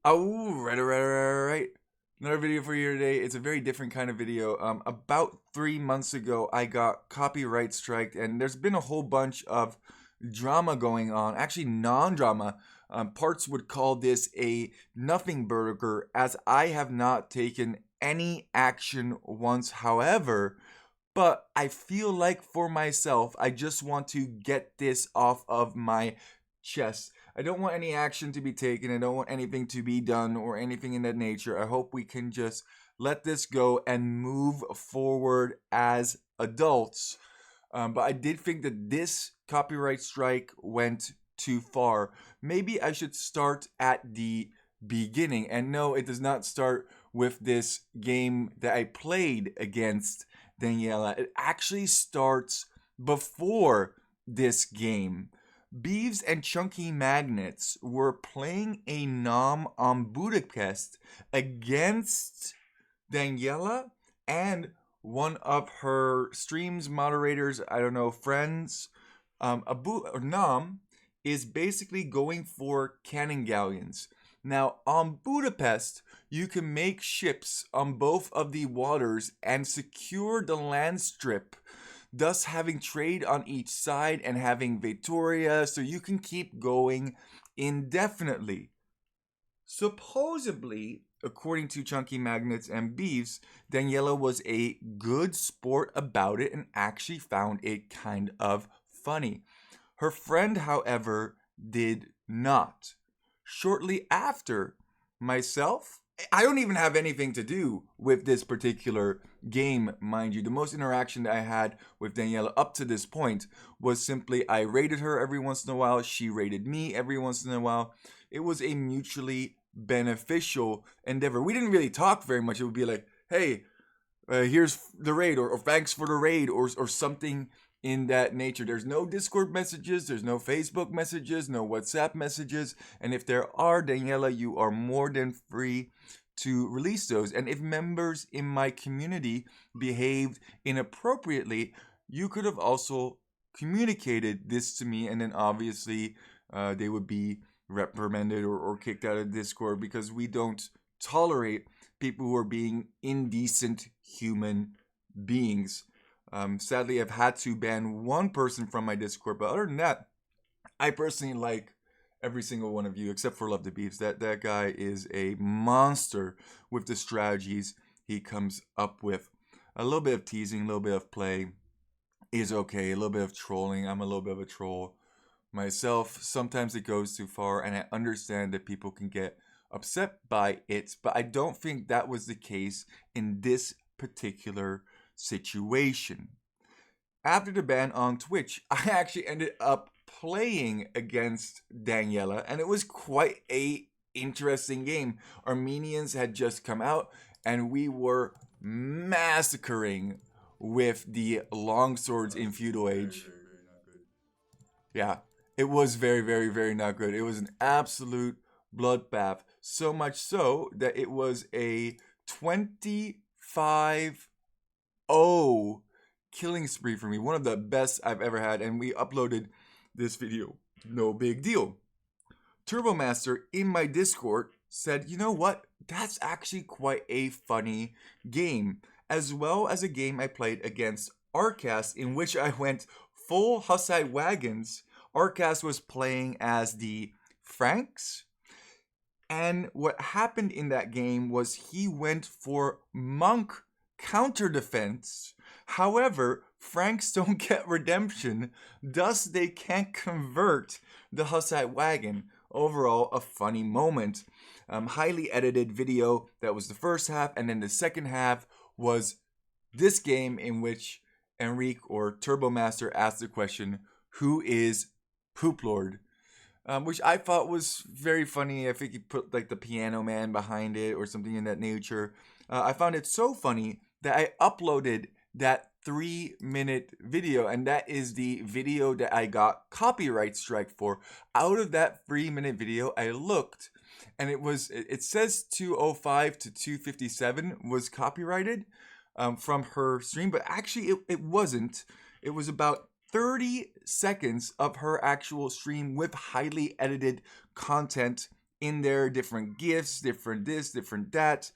Oh, right. Another video for you today. It's a very different kind of video. About 3 months ago, I got copyright striked, and there's been a whole bunch of drama going on. Actually, non-drama. Parts would call this a nothing burger, as I have not taken any action once. However, but I feel like for myself, I just want to get this off of my chest. I don't want any action to be taken. I don't want anything to be done or anything in that nature. I hope we can just let this go and move forward as adults. But I did think that this copyright strike went too far. Maybe I should start at the beginning. And no, it does not start with this game that I played against Daniella. It actually starts before this game. Beeves and Chunky Magnets were playing a nom on Budapest against Daniela and one of her streams moderators, I don't know, friends. Nam is basically going for cannon galleons. Now, on Budapest, you can make ships on both of the waters and secure the land strip, thus having trade on each side and having Victoria, so you can keep going indefinitely. Supposedly, according to Chunky Magnets and Beefs, Daniela was a good sport about it and actually found it kind of funny. Her friend, however, did not. Shortly after, myself, I don't even have anything to do with this particular game, mind you. The most interaction that I had with Daniela up to this point was simply I rated her every once in a while, she rated me every once in a while. It was a mutually beneficial endeavor. We didn't really talk very much. It would be like, hey, here's the raid, or thanks for the raid, or something in that nature. There's no Discord messages, there's no Facebook messages, no WhatsApp messages, and if there are, Daniela, you are more than free to release those. And if members in my community behaved inappropriately, you could have also communicated this to me, and then obviously they would be reprimanded or kicked out of Discord, because we don't tolerate people who are being indecent human beings. Sadly, I've had to ban one person from my Discord, but other than that, I personally like every single one of you except for Love the Beefs. That guy is a monster with the strategies he comes up with. A little bit of teasing, a little bit of play is okay. A little bit of trolling. I'm a little bit of a troll myself. Sometimes it goes too far, and I understand that people can get upset by it, but I don't think that was the case in this particular situation. After the ban on Twitch, I actually ended up playing against Daniela, and it was quite a interesting game. Armenians had just come out, and we were massacring with the longswords in feudal age. Yeah, it was very, very, very not good. It was an absolute bloodbath. So much so that it was a 25-0 killing spree for me. One of the best I've ever had. And we uploaded this video. No big deal. Turbomaster in my Discord said, you know what? That's actually quite a funny game. As well as a game I played against Arcast, in which I went full Hussite wagons. Arcast was playing as the Franks. And what happened in that game was he went for monk counter defense. However, Franks don't get redemption, thus they can't convert the Hussite wagon. Overall, a funny moment. Highly edited video. That was the first half, and then the second half was this game in which Enrique or Turbomaster asked the question, who is Poop Lord? Which I thought was very funny. I think he put like the Piano Man behind it or something in that nature. I found it so funny that I uploaded that 3-minute video, and that is the video that I got copyright strike for. Out of that 3-minute video, I looked, and it says 205 to 257 was copyrighted from her stream, but actually it wasn't. It was about 30 seconds of her actual stream with highly edited content in there, different gifts, different this, different that.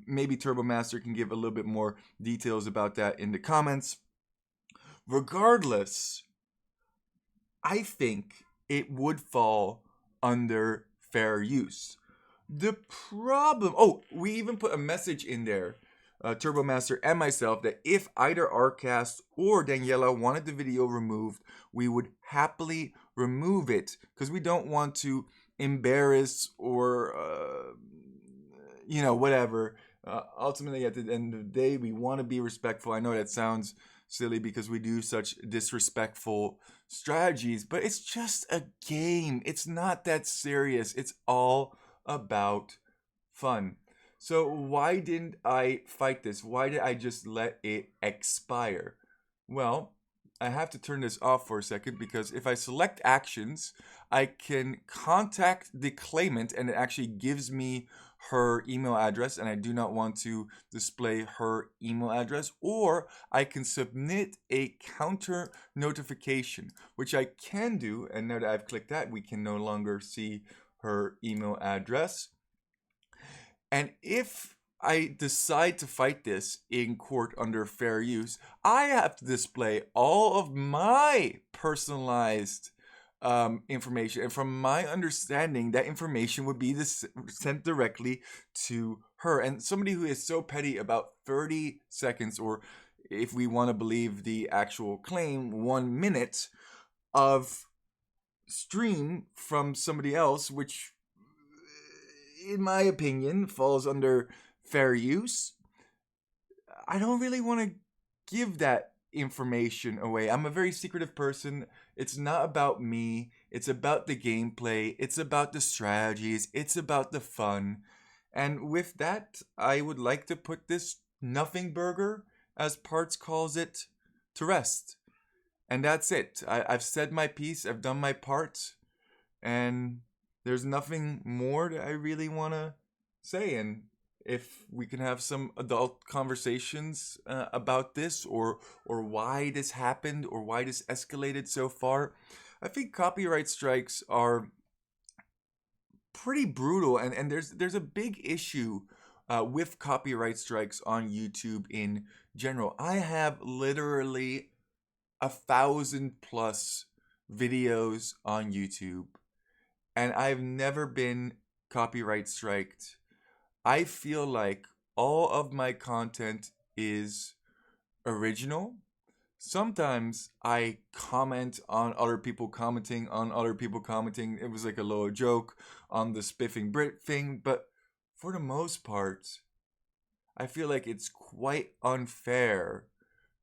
Maybe Turbo Master can give a little bit more details about that in the comments. Regardless, I think it would fall under fair use. The problem, we even put a message in there, Turbo Master and myself, that if either Arcast or Daniella wanted the video removed, we would happily remove it because we don't want to embarrass or, whatever. Ultimately, at the end of the day, we want to be respectful. I know that sounds silly because we do such disrespectful strategies, but it's just a game. It's not that serious. It's all about fun. So why didn't I fight this? Why did I just let it expire? Well, I have to turn this off for a second because if I select actions, I can contact the claimant and it actually gives me her email address, and I do not want to display her email address. Or I can submit a counter notification, which I can do, and now that I've clicked that, we can no longer see her email address. And if I decide to fight this in court under fair use, I have to display all of my personalized information. And from my understanding, that information would be sent directly to her. And somebody who is so petty, about 30 seconds, or if we want to believe the actual claim, 1 minute of stream from somebody else, which in my opinion falls under fair use. I don't really want to give that information away. I'm a very secretive person. It's not about me. It's about the gameplay. It's about the strategies. It's about the fun. And with that, I would like to put this nothing burger, as Parts calls it, to rest. And that's it. I've said my piece. I've done my part. And there's nothing more that I really want to say. And if we can have some adult conversations about this, or why this happened, or why this escalated so far. I think copyright strikes are pretty brutal, and there's a big issue with copyright strikes on YouTube in general. I have literally 1,000+ videos on YouTube, and I've never been copyright striked. I feel like all of my content is original. Sometimes I comment on other people commenting on other people commenting. It was like a little joke on the spiffing Brit thing, but for the most part, I feel like it's quite unfair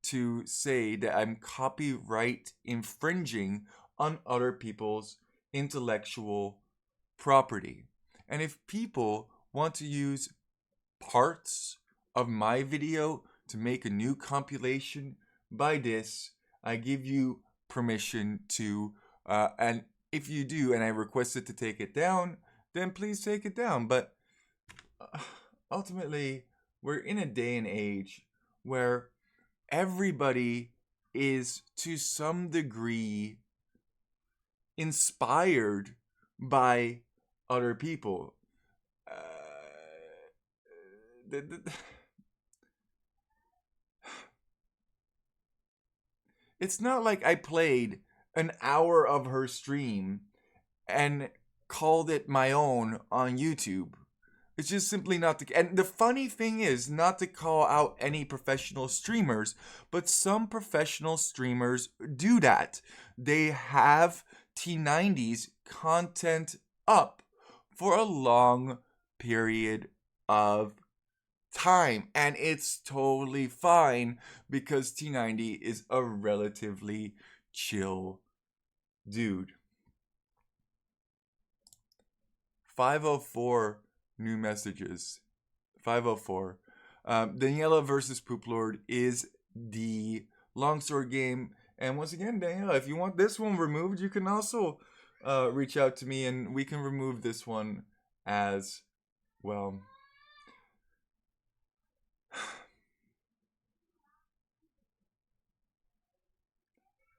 to say that I'm copyright infringing on other people's intellectual property. And if people want to use parts of my video to make a new compilation, by this, I give you permission to, and if you do, and I requested to take it down, then please take it down. But ultimately, we're in a day and age where everybody is to some degree inspired by other people. It's not like I played an hour of her stream and called it my own on YouTube. It's just simply not the. And the funny thing is, not to call out any professional streamers, but some professional streamers do that. They have T90's content up for a long period of time, and it's totally fine because T90 is a relatively chill dude. 504 new messages. 504. Daniella versus Poop Lord is the longsword game. And once again, Daniella, if you want this one removed, you can also reach out to me and we can remove this one as well.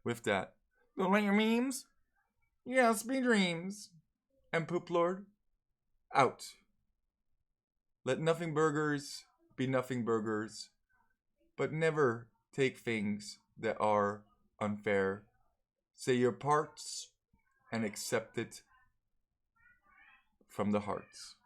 With that, don't like your memes? Yes, me dreams. And Poop Lord, out. Let nothing burgers be nothing burgers, but never take things that are unfair. Say your parts and accept it from the hearts.